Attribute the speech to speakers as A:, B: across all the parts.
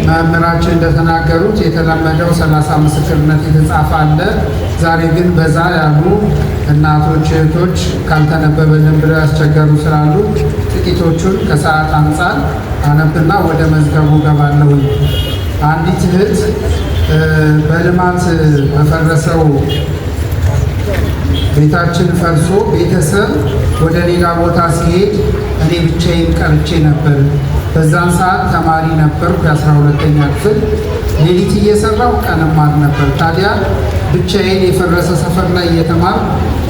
A: መምህራችን እንደተናገሩት የተለመደው 30 ምስክርነት የተጻፈ አለ። ዛሬ ግን በዛ ያሉ እናቶች እህቶች ካልተነበበልን ብለው ያስቸገሩ ስላሉ ጥቂቶቹን ከሰዓት አንጻር አነብና ወደ መዝገቡ ገባለሁ። አንዲት እህት በልማት በፈረሰው ቤታችን ፈርሶ ቤተሰብ ወደ ሌላ ቦታ ሲሄድ እኔ ብቻዬን ቀርቼ ነበር። በዛን ሰዓት ተማሪ ነበርኩ፣ የ12ኛ ክፍል። ሌሊት እየሰራው ቀን እማር ነበር። ታዲያ ብቻዬን የፈረሰ ሰፈር ላይ እየተማር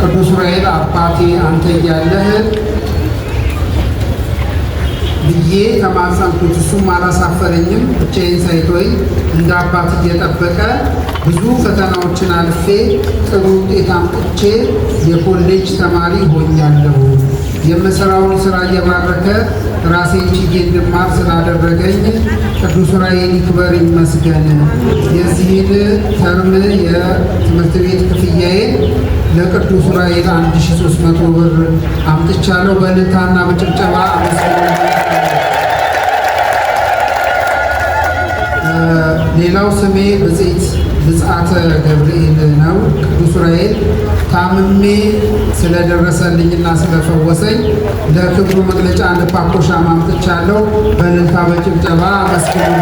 A: ቅዱስ ዑራኤል አባቴ አንተ እያለህ ብዬ ተማጸንኩት። እሱም አላሳፈረኝም። ብቻዬን ሳይቶኝ እንደ አባት እየጠበቀ ብዙ ፈተናዎችን አልፌ ጥሩ ውጤት አምጥቼ የኮሌጅ ተማሪ ሆኛለሁ። የምሰራውን ስራ እየባረከ ራሴን ችዬ እንድማር ስላደረገኝ ቅዱስ ዑራኤል ይክበር ይመስገን። የዚህን ተርም የትምህርት ቤት ክፍያዬን ለቅዱስ ዑራኤል 1300 ብር አምጥቻለሁ። በእልልታና በጭብጨባ አመስግኑ። ሌላው ስሜ ብጽዓተ ገብርኤል ነው። ቅዱስ ዑራኤል ታምሜ ስለደረሰልኝና ስለፈወሰኝ ለክብሩ መግለጫ አንድ ፓኮ ሻማ አምጥቻለሁ። በእልልታ በጭብጨባ አመስግኑ።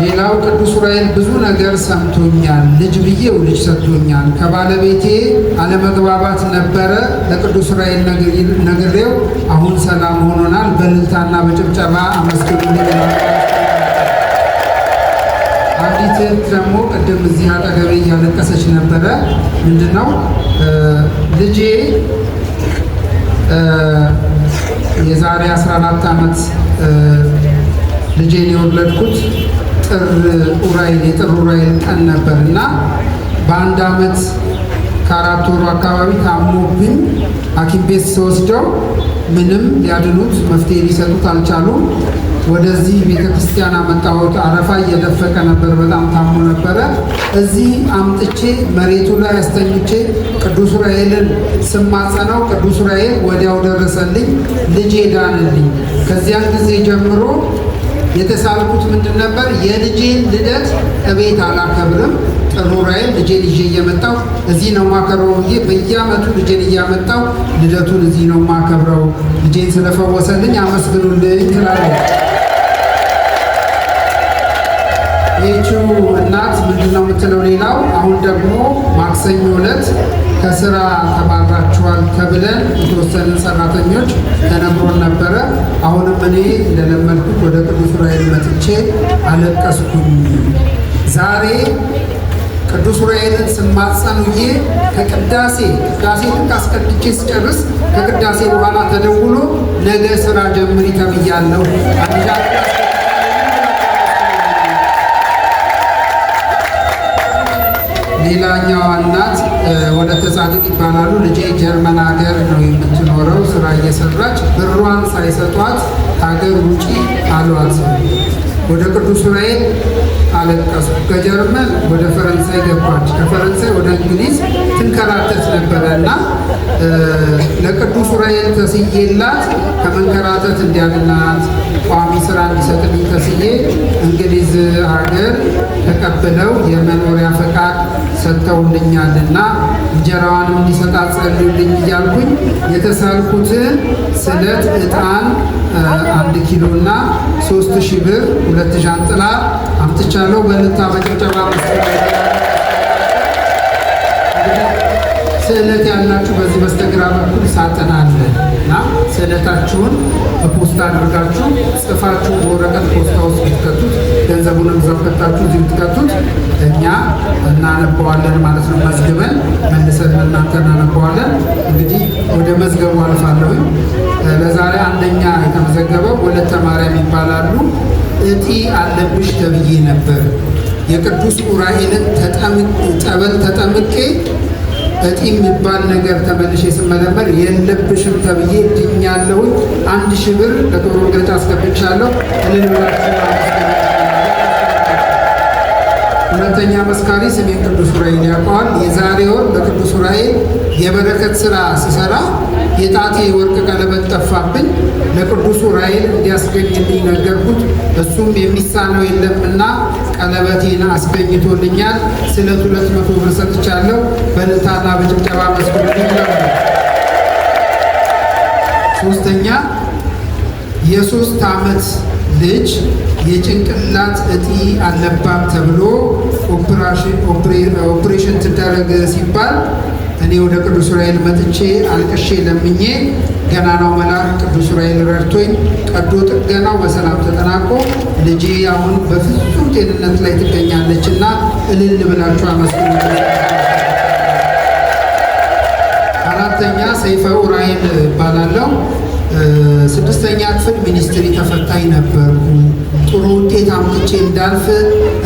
A: ሌላው ቅዱስ ዑራኤል ብዙ ነገር ሰምቶኛል። ልጅ ብዬው ልጅ ሰጥቶኛል። ከባለቤቴ አለመግባባት ነበረ። ለቅዱስ ዑራኤል ነግሬው አሁን ሰላም ሆኖናል። በእልልታና በጭብጨባ አመስግኑልኝ። አንዲት ደግሞ ቅድም እዚህ አጠገቤ እያለቀሰች ነበረ። ምንድነው ልጄ የዛሬ 14 ዓመት ልጄን የወለድኩት የጥር ዑራኤል ቀን ነበር እና በአንድ ዓመት ከ4 ወሩ አካባቢ ታሞብኝ ሐኪም ቤት ስወስደው ምንም ሊያድኑት መፍትሄ ሊሰጡት አልቻሉም። ወደዚህ ቤተክርስቲያን አመጣሁት። አረፋ እየደፈቀ ነበር፣ በጣም ታሞ ነበረ። እዚህ አምጥቼ መሬቱ ላይ አስተኝቼ ቅዱስ ዑራኤልን ስማጸነው ቅዱስ ዑራኤል ወዲያው ደረሰልኝ፣ ልጄ ዳንልኝ። ከዚያን ጊዜ ጀምሮ የተሳልኩት ምንድን ነበር? የልጄን ልደት እቤት አላከብርም። ጥር ዑራኤል ልጄን ይዤ እየመጣሁ እዚህ ነው ማከብረው ብዬ በየዓመቱ ልጄን እያመጣሁ ልደቱን እዚህ ነው ማከብረው። ልጄን ስለፈወሰልኝ አመስግኑልኝ ትላለች። ይህችው እናት ምንድነው የምትለው? ሌላው አሁን ደግሞ ማክሰኞ ዕለት ከስራ ተባራችኋል ተብለን የተወሰንን ሰራተኞች ተነግሮን ነበረ። አሁንም እኔ እንደለመድኩት ወደ ቅዱስ ዑራኤል መጥቼ አለቀስኩኝ። ዛሬ ቅዱስ ዑራኤልን ስማጸኑዬ ከቅዳሴ አስቀድቼ ስጨርስ ከቅዳሴ በኋላ ተደውሎ ነገ ስራ ጀምሪ ተብያለሁ። ሌላኛዋ እናት ወለተ ጻድቅ ይባላሉ። ልጄ ጀርመን ሀገር ነው የምትኖረው። ስራ እየሰራች ብሯን ሳይሰጧት ሀገር ውጪ አሏት። ወደ ቅዱስ ዑራኤል አለቀሱ። ከጀርመን ወደ ፈረንሳይ ገባች። ከፈረንሳይ ወደ እንግሊዝ ትንከራተት ነበረ እና ለቅዱስ ዑራኤል ተስዬላት ከመንከራተት እንዲያድናት ቋሚ ስራ እንዲሰጥልኝ ተስዬ እንግሊዝ ሀገር ተቀብለው የመኖሪያ ፈቃድ ሰጥተውልኛልና እንጀራዋንም እንዲሰጣት ጸልዩልኝ እያልኩኝ የተሳልኩትን ስለት ዕጣን 1 ኪሎ እና 3000 ብር 2 ዣንጥላ አምጥቻለሁ። በእልልታ በጭብጨባ ስዕለት ያላችሁ በዚህ በስተግራ በኩል ሳጥን አለ እና ስዕለታችሁን በፖስታ አድርጋችሁ ጽፋችሁ በወረቀት ፖስታ ውስጥ ብትከቱት ገንዘቡንም እዛው ከታችሁ እዚህ ብትከቱት እኛ እናነበዋለን ማለት ነው። መዝግበን መልሰን እናንተ እናነበዋለን። እንግዲህ ወደ መዝገቡ አልፋለሁ። ለዛሬ አንደኛ የተመዘገበው ወለተ ማርያም ይባላሉ። እጢ አለብሽ ተብዬ ነበር። የቅዱስ ዑራኤልን ጸበል ተጠምቄ እጢ የሚባል ነገር ተመልሼ ስመረመር የለብሽም ተብዬ ድኛለሁ። 1000 ብር ለክብሩ መግለጫ አስገብቻለሁ። እልል ብላችሁ ሁለተኛ መስካሪ ስሜን ቅዱስ ዑራኤል ያውቀዋል። የዛሬ ወር በቅዱስ ዑራኤል የበረከት ስራ ስሰራ የጣቴ ወርቅ ቀለበት ጠፋብኝ። ለቅዱስ ዑራኤል እንዲያስገኝልኝ ነገርኩት። እሱም የሚሳነው የለምና ቀለበቴን አስገኝቶልኛል። ስለት 200 ብር ሰጥቻለሁ። በእልልታና በጭብጨባ መስክሩልኝ ይላሉ። ሶስተኛ የ3 ዓመት ልጅ የጭንቅላት እጢ አለባት ተብሎ ኦፕሬሽን ትደረግ ሲባል እኔ ወደ ቅዱስ ዑራኤል መጥቼ አልቅሼ ለምኜ ገናናው መልአክ ቅዱስ ዑራኤል ረድቶኝ ቀዶ ጥገናው በሰላም ተጠናቆ ልጄ አሁን በፍጹም ጤንነት ላይ ትገኛለችና እልል ብላችሁ አመስግኑ። አራተኛ ሰይፈ ዑራኤል እባላለሁ። 6ኛ ክፍል ሚኒስትሪ ተፈታኝ ነበርኩ። ጥሩ ውጤት አምጥቼ እንዳልፍ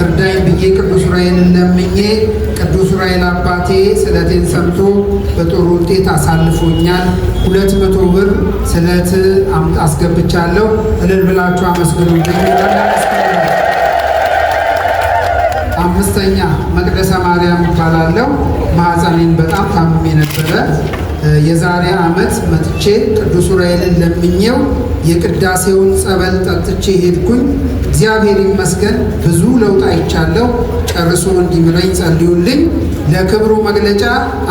A: እርዳኝ ብዬ ቅዱስ ዑራኤልን ለምኜ ቅዱስ ዑራኤል አባቴ ስለቴን ሰምቶ በጥሩ ውጤት አሳልፎኛል። 200 ብር ስለት አስገብቻለሁ። እልል ብላችሁ አመስግኑልኝ። 5ኛ መቅደሰ ማርያም እባላለሁ። ማህፀኔን በጣም ታምሜ ነበረ። የዛሬ ዓመት መጥቼ ቅዱስ ዑራኤልን ለምኜው የቅዳሴውን ጸበል ጠጥቼ ሄድኩኝ። እግዚአብሔር ይመስገን ብዙ ለውጥ አይቻለሁ። ጨርሶ እንዲምረኝ ጸልዩልኝ። ለክብሩ መግለጫ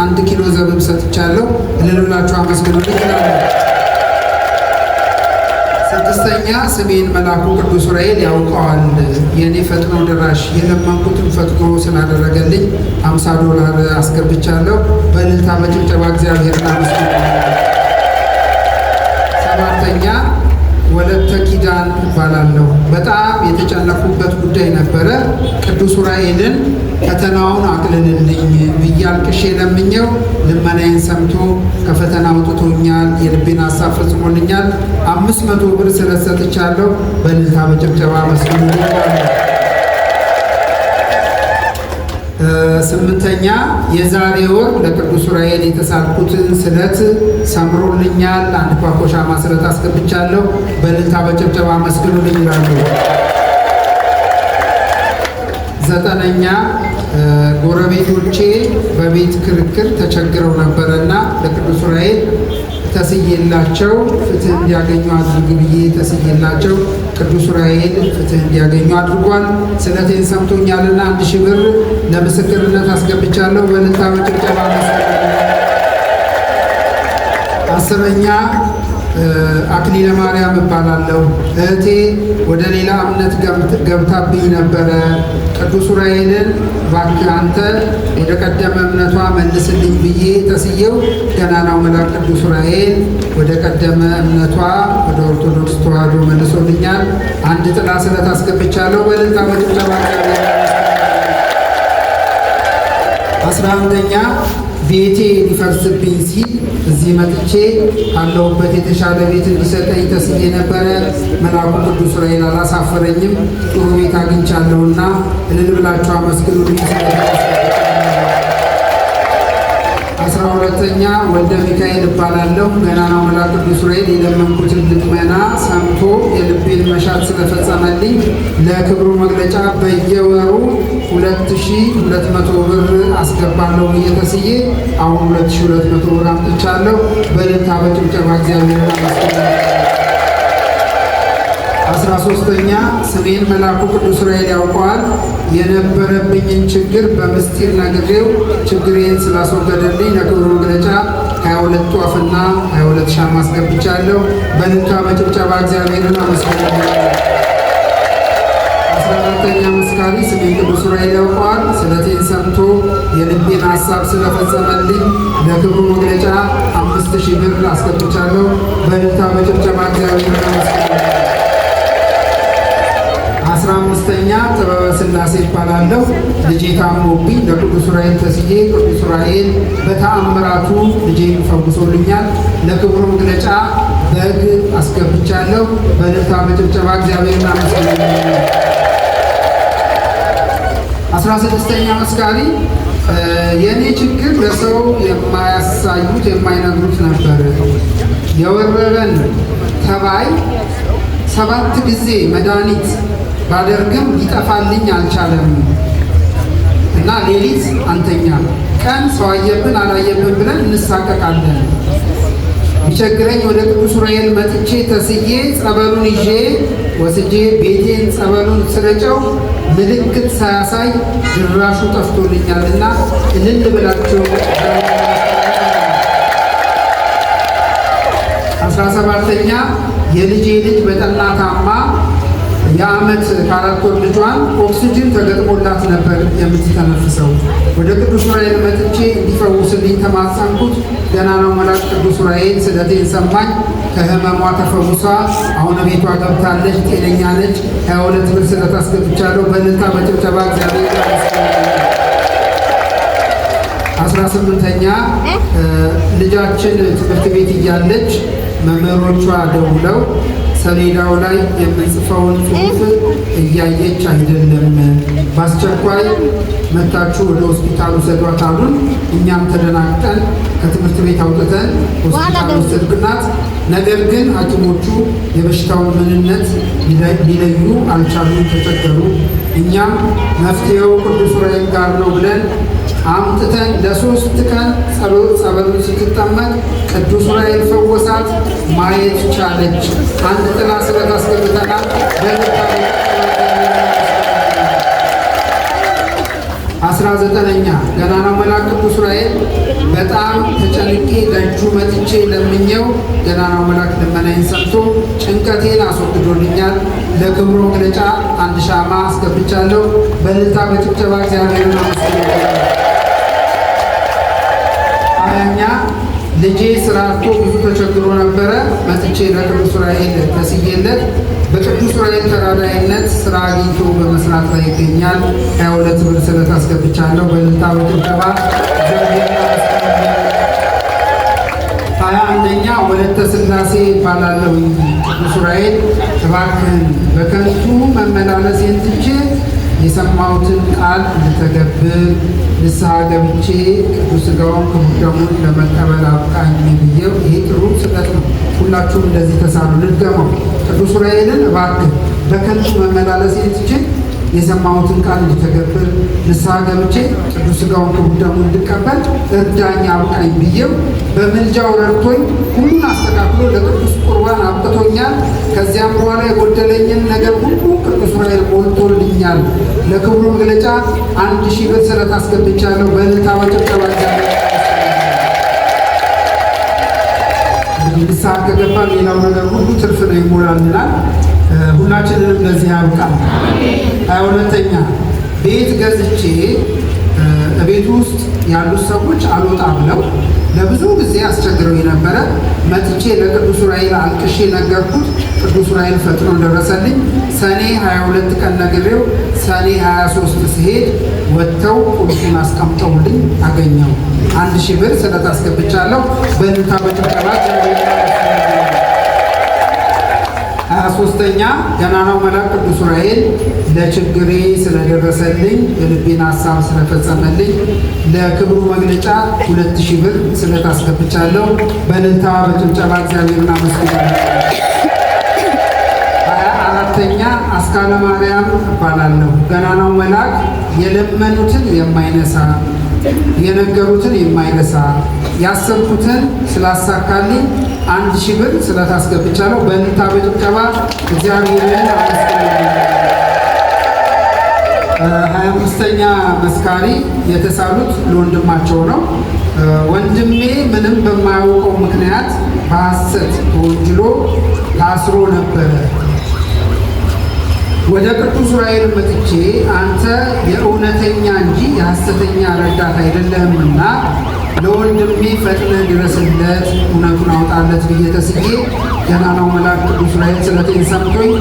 A: 1 ኪሎ ዘቢብ ሰጥቻለሁ። እልል ብላችሁ አመስግኑልኝ ይላሉ። 6ኛ ስሜን መልአኩ ቅዱስ ዑራኤል ያውቀዋል። የእኔ ፈጥኖ ደራሽ የለመንኩትን ፈጥኖ ስላደረገልኝ 50 ዶላር አስገብቻለሁ። በእልልታ በጭብጨባ እግዚአብሔርን አመስግኑልኝ። 7ኛ ወለተ ኪዳን እባላለሁ። በጣም የተጨነኩበት ጉዳይ ነበረ። ቅዱስ ዑራኤልን ፈተናውን አቅልልልኝ ብዬ አልቅሼ ለምኜው ልመናዬን ሰምቶ ከፈተና አውጥቶኛል። የልቤን ሀሳብ ፈጽሞልኛል። 500 ብር ስለሰጥቻለሁ። በእልልታ በጭብጨባ አመስግኑልኝ። 8ኛ የዛሬ ወር ለቅዱስ ዑራኤል የተሳልኩትን ስለት ሰምሮልኛል። 1 ፓኮሻ ማስረት አስገብቻለሁ። በእልልታ በጭብጨባ አመስግኑልኝ ይላሉ። 9ኛ ጎረቤቶቼ በቤት ክርክር ተቸግረው ነበረና ለቅዱስ ዑራኤል ተስዬላቸው ፍትህ እንዲያገኙ አድርግ ብዬ ተስዬላቸው ቅዱስ ዑራኤል ፍትህ እንዲያገኙ አድርጓል። ስለቴን ሰምቶኛልና 1000 ብር ለምስክርነት አስገብቻለሁ። በእልልታ በጭብጨባ አመስግኑልኝ። 10ኛ አክሊለ ማርያም እባላለሁ። እህቴ ወደ ሌላ እምነት ገብታብኝ ነበረ። ቅዱስ ዑራኤልን እባክህ አንተ ወደ ቀደመ እምነቷ መልስልኝ ብዬ ተስዬው ገናናው መልአክ ቅዱስ ዑራኤል ወደ ቀደመ እምነቷ ወደ ኦርቶዶክስ ተዋሕዶ መልሶልኛል። 1 ጥላ ስለት አስገብቻለሁ። በእልልታ በጭብጨባ 11ኛ ቤቴ ሊፈርስብኝ ሲል እዚህ መጥቼ ካለሁበት የተሻለ ቤት እንዲሰጠኝ ተስዬ ነበረ። መልአኩ ቅዱስ ዑራኤል አላሳፈረኝም። ጥሩ ቤት አግኝቻለሁና እልል ብላችሁ አመስግኑልኝ። 12ኛ ወልደ ሚካኤል እባላለሁ። ገናናው መልአክ ቅዱስ ዑራኤል የለመንኩትን ልመና ሰምቶ የልቤን መሻት ስለፈጸመልኝ ለክብሩ መግለጫ በየወሩ 2200 ብር አስገባለሁ ብዬ ተስዬ አሁን 2200 ብር አምጥቻለሁ። በእልልታ በጭብጨባ እግዚአብሔርን አመስግኑልኝ። 13ኛ ስሜን መልአኩ ቅዱስ ዑራኤል ያውቀዋል። የነበረብኝን ችግር በምስጢር ነግሬው ችግሬን ስላስወገደልኝ ለክብሩ መግለጫ 22 ጧፍና 22 ሻማ አስገብቻለሁ። በእልልታ በጭብጨባ እግዚአብሔርን አመስግኑልኝ። 14ኛ መስካሪ ስሜን ቅዱስ ዑራኤል ያውቀዋል። ስለቴን ሰምቶ የልቤን ሀሳብ ስለፈጸመልኝ ለክብሩ መግለጫ 5000 ብር አስገብቻለሁ። በእልልታ በጭብጨባ እግዚአብሔርን አመስግኑልኝ። 15ኛ ጥበበ ሥላሴ ይባላለሁ። ልጄ ታሞብኝ ለቅዱስ ዑራኤል ተስዬ ቅዱስ ዑራኤል በተአምራቱ ልጄን ፈውሶልኛል። ለክብሩ መግለጫ በግ አስገብቻለሁ። በእልልታ በጭብጨባ እግዚአብሔርን አመስግኑልኝ። 16ኛ መስካሪ የእኔ ችግር ለሰው የማያሳዩት የማይነግሩት ነበር። የወረረን ተባይ 7 ጊዜ መድኃኒት ባደርግም ሊጠፋልኝ አልቻለም እና ሌሊት አንተኛ ቀን ሰው አየብን አላየብን ብለን እንሳቀቃለን። ቢቸግረኝ ወደ ቅዱስ ዑራኤል መጥቼ ተስዬ ጸበሉን ይዤ ወስጄ ቤቴን ጸበሉን ስረጨው ምልክት ሳያሳይ ድራሹ ጠፍቶልኛልና እልል ብላችሁ 17ኛ የልጄ ልጅ በጠና ታማ የዓመት ከ4 ወር ልጇን ኦክሲጅን ተገጥሞላት ነበር የምትተነፍሰው። ወደ ቅዱስ ዑራኤል መጥቼ እንዲፈውስልኝ ተማጸንኩት። ገናናው መልአክ ቅዱስ ዑራኤል ስለቴን ሰማኝ። ከህመሟ ተፈውሳ አሁን ቤቷ ገብታለች፣ ጤነኛ ነች። 22 ብር ስለት አስገብቻለሁ። በእልልታ በጭብጨባ እግዚአብሔር ይመስገን። 18ኛ ልጃችን ትምህርት ቤት እያለች መምህሮቿ ደውለው ሰሌዳው ላይ የምንጽፈውን ጽሑፍ እያየች አይደለም፣ በአስቸኳይ መታችሁ ወደ ሆስፒታል ውሰዷት አሉን። እኛም ተደናግጠን ከትምህርት ቤት አውጥተን ሆስፒታል ወሰድናት። ነገር ግን ሐኪሞቹ የበሽታውን ምንነት ሊለዩ አልቻሉም፣ ተቸገሩ። እኛም መፍትሄው ቅዱስ ዑራኤል ጋር ነው ብለን አምጥተን ለ3 ቀን ጸበሉን ስትጠመቅ ቅዱስ ዑራኤል ፈወሳት፣ ማየት ቻለች። አንድ ጥላ ስለት አስገብተናል። 19ኛ ገናናው መልአክ ቅዱስ ዑራኤል በጣም ተጨንቄ ደጁ መጥቼ ለምኘው ገናናው መልአክ ልመናዬን ሰምቶ ጭንቀቴን አስወግዶልኛል። ለክብሩ መግለጫ 1 ሻማ አስገብቻለሁ። በእልልታ በጭብጨባ እግዚአብሔርን አመስግኑ። 20ኛ ልጄ ስራ አጥቶ ብዙ ተቸግሮ ነበረ። መጥቼ ለቅዱስ ዑራኤል ተስዬለት በቅዱስ ዑራኤል ተራዳይነት ስራ አግኝቶ በመስራት ላይ ይገኛል። 22 ብር ስለት አስገብቻለሁ። በእልልታ በጭብጨባ 21ኛ ወለተ ሥላሴ ይባላለሁ። ቅዱስ ዑራኤል እባክህን በከንቱ መመላለሴን ትቼ የሰማሁትን ቃል እንድተገብር ንስሐ ገብቼ ቅዱስ ሥጋውን ክቡር ደሙን ለመቀበል አብቃኝ ብዬው። ይሄ ጥሩ ስህተት ነው። ሁላችሁም እንደዚህ ተሳሉ። ልድገመው። ቅዱስ ዑራኤልን እባክህ በከንቱ መመላለሴን ትቼ የሰማሁትን ቃል እንድተገብር ንስሐ ገብቼ ቅዱስ ሥጋውን ክቡር ደሙን እንድቀበል እርዳኝ አብቃኝ ብዬው በምልጃው ረድቶኝ ሁሉን አስተካክሎ ለቅዱስ ቁርባን አብቅቶኛል። ከዚያም በኋላ የጎደለኝን ነገር ሁሉ ቅዱስ ዑራኤል ሞልቶልኛል። ለክብሩ መግለጫ 1000 ብር ስለት አስገብቻለሁ። በእልልታ በጭብጨባ ንስሐ ከገባን ሌላው ነገር ሁሉ ትርፍ ነው፣ ይሞላልናል። ሁላችንንም ለዚህ ያብቃል። 22ኛ ቤት ገዝቼ ቤት ውስጥ ያሉት ሰዎች አልወጣ ብለው ለብዙ ጊዜ አስቸግረው የነበረ መጥቼ ለቅዱስ ዑራኤል አልቅሼ ነገርኩት። ቅዱስ ዑራኤል ፈጥኖ ደረሰልኝ። ሰኔ 22 ቀን ነግሬው ሰኔ 23 ሲሄድ ወጥተው ቁልፉን አስቀምጠውልኝ አገኘው። 1000 ብር ስለት አስገብቻለሁ። በእልልታ በጭብጨባ 23ኛ ገናናው መልአክ ቅዱስ ዑራኤል ለችግሬ ስለደረሰልኝ የልቤን ሀሳብ ስለፈጸመልኝ ለክብሩ መግለጫ 2000 ብር ስለት አስገብቻለሁ። በእልልታ በጭብጨባ እግዚአብሔርን አመስግናለሁ። 24ኛ አስካለ ማርያም እባላለሁ። ገናናው መልአክ የለመኑትን የማይነሳ የነገሩትን የማይረሳ ያሰብኩትን ስላሳካልኝ 1000 ብር ስለት አስገብቻለሁ። በእልልታ በጭብጨባ እግዚአብሔርን አመስግናለሁ። 25ኛ መስካሪ የተሳሉት ለወንድማቸው ነው። ወንድሜ ምንም በማያውቀው ምክንያት በሐሰት ተወንጅሎ ታስሮ ነበረ። ወደ ቅዱስ ዑራኤል መጥቼ አንተ የእውነተኛ እንጂ የሐሰተኛ ረዳት አይደለህምና ለወንድሜ ፈጥነህ ድረስለት፣ እውነቱን አውጣለት ብዬ ተስዬ ገናናው መልአክ ቅዱስ ዑራኤል ስለቴን ሰምቶኝ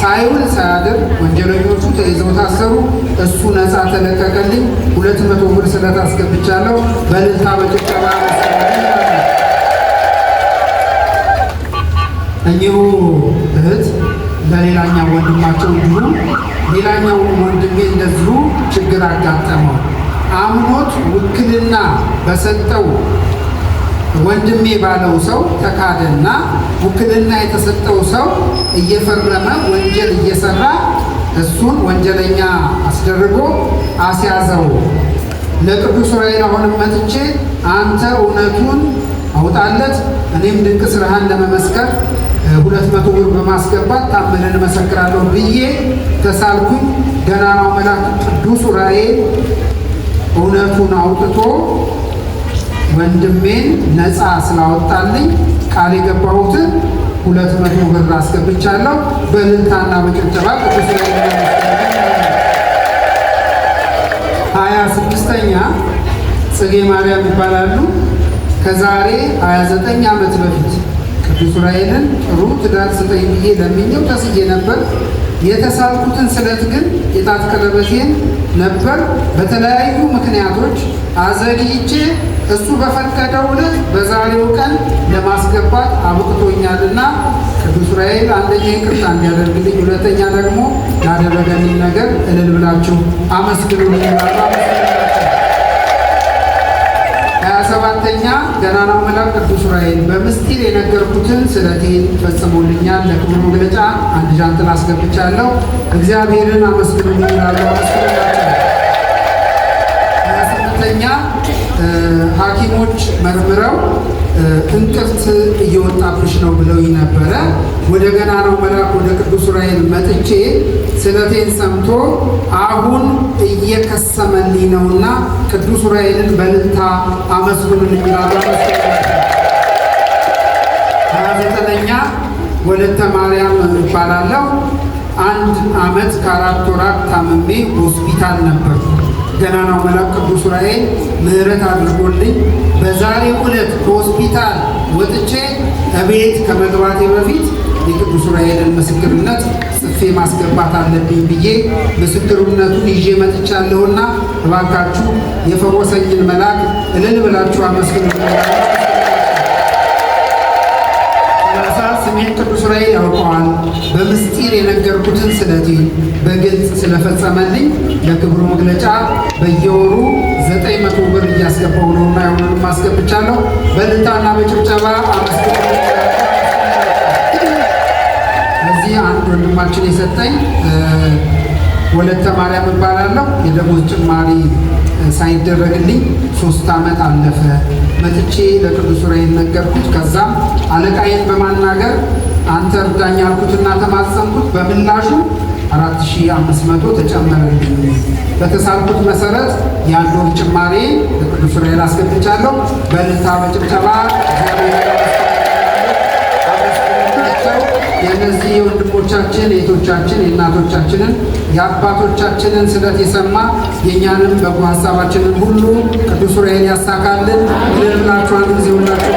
A: ሳይውል ሳያድር ወንጀለኞቹ ተይዘው ታሰሩ። እሱ ነፃ ተለቀቀልኝ። 200 ብር ስለት አስገብቻለሁ። በእልልታ በጭብጨባ እኚሁ እህት ለሌላኛው ወንድማቸው እንዲሁ ሌላኛው ወንድሜ እንደዚሁ ችግር አጋጠመው። አምኖት ውክልና በሰጠው ወንድሜ ባለው ሰው ተካደና ውክልና የተሰጠው ሰው እየፈረመ ወንጀል እየሰራ እሱን ወንጀለኛ አስደርጎ አስያዘው። ለቅዱስ ዑራኤል አሁንም መጥቼ አንተ እውነቱን አውጣለት። እኔም ድንቅ ስራህን ለመመስከር 200 ብር በማስገባት ታምነን እመሰክራለሁ ብዬ ተሳልኩኝ። ገናናው መልአክ ቅዱስ ዑራኤል እውነቱን አውጥቶ ወንድሜን ነፃ ስላወጣልኝ ቃል የገባሁትን 200 ብር አስገብቻለሁ። በእልልታና በጭብጨባ ቅዱስ ዑራኤል 26ኛ ጽጌ ማርያም ይባላሉ። ከዛሬ 29 ዓመት በፊት ቅዱስ ዑራኤልን ጥሩ ትዳር ስጠኝ ብዬ ለምኜው ተስዬ ነበር። የተሳልኩትን ስለት ግን የጣት ቀለበቴን ነበር በተለያዩ ምክንያቶች አዘግይቼ እሱ በፈቀደው ዕለት በዛሬው ቀን ለማስገባት አብቅቶኛልና ቅዱስ ዑራኤል አንደኛ ይቅርታ እንዲያደርግልኝ፣ ሁለተኛ ደግሞ ላደረገልኝ ነገር እልል ብላችሁ አመስግኑልኝ። 27ኛ ገናናው መልአክ ቅዱስ ዑራኤል በምስጢር የነገርኩትን ስለቴን ፈጽሞልኛል። ለክብሩ መግለጫ አንድ ዣንጥላ አስገብቻለሁ። እግዚአብሔርን አመስግኑልኝ እላለሁ። አመስግኑላችሁ። 28ኛ ሐኪሞች መርምረው እንቅርት እየወጣብሽ ነው ብለውኝ ነበረ። ወደ ገናናው መልአክ ወደ ቅዱስ ዑራኤል መጥቼ ስለቴን ሰምቶ አሁን እየከሰመልኝ ነውና ቅዱስ ዑራኤልን በእልልታ አመስግኑልኝ እላለሁ። 29ኛ ወለተ ማርያም እባላለሁ። 1 ዓመት ከ4 ወራት ታምሜ ሆስፒታል ነበር። ገናናው መልአክ ቅዱስ ዑራኤል ምሕረት አድርጎልኝ በዛሬው ዕለት ከሆስፒታል ወጥቼ እቤት ከመግባቴ በፊት የቅዱስ ዑራኤልን ምስክርነት ጽፌ ማስገባት አለብኝ ብዬ ምስክርነቱን ይዤ መጥቻለሁና እባካችሁ የፈወሰኝን መልአክ እልል ብላችሁ አመስግኑልኝ። ስሜን ቅዱስ ዑራኤል ያውቀዋል። በምስጢር የነገርኩትን ስለቴን በግልጽ ስለፈጸመልኝ ለክብሩ መግለጫ በየወሩ 900 ብር እያስገባው ነውና የሆኑንም አስገብቻለሁ። በእልልታና በጭብጨባ አመስግኑልኝ። እዚህ አንድ ወንድማችን የሰጠኝ ወለተ ማርያም እባላለሁ። የደሞዝ ጭማሪ ሳይደረግልኝ 3 ዓመት አለፈ። መጥቼ ለቅዱስ ዑራኤል ነገርኩት። ከዛም አለቃዬን በማናገር አንተ እርዳኝ አልኩትና ተማጸንኩት። በምላሹ 4500 ተጨመረልኝ። በተሳልኩት መሰረት የአንድ ወር ጭማሪ ለቅዱስ ዑራኤል አስገብቻለሁ። በእልልታ በጭብጨባ የእነዚህ የወንድሞቻችን የእህቶቻችን የእናቶቻችንን የአባቶቻችንን ስለት የሰማ የእኛንም በጎ ሀሳባችንን ሁሉ ቅዱስ ዑራኤል ያሳካልን። እልል ብላችሁ አንድ ጊዜ ሁላችሁ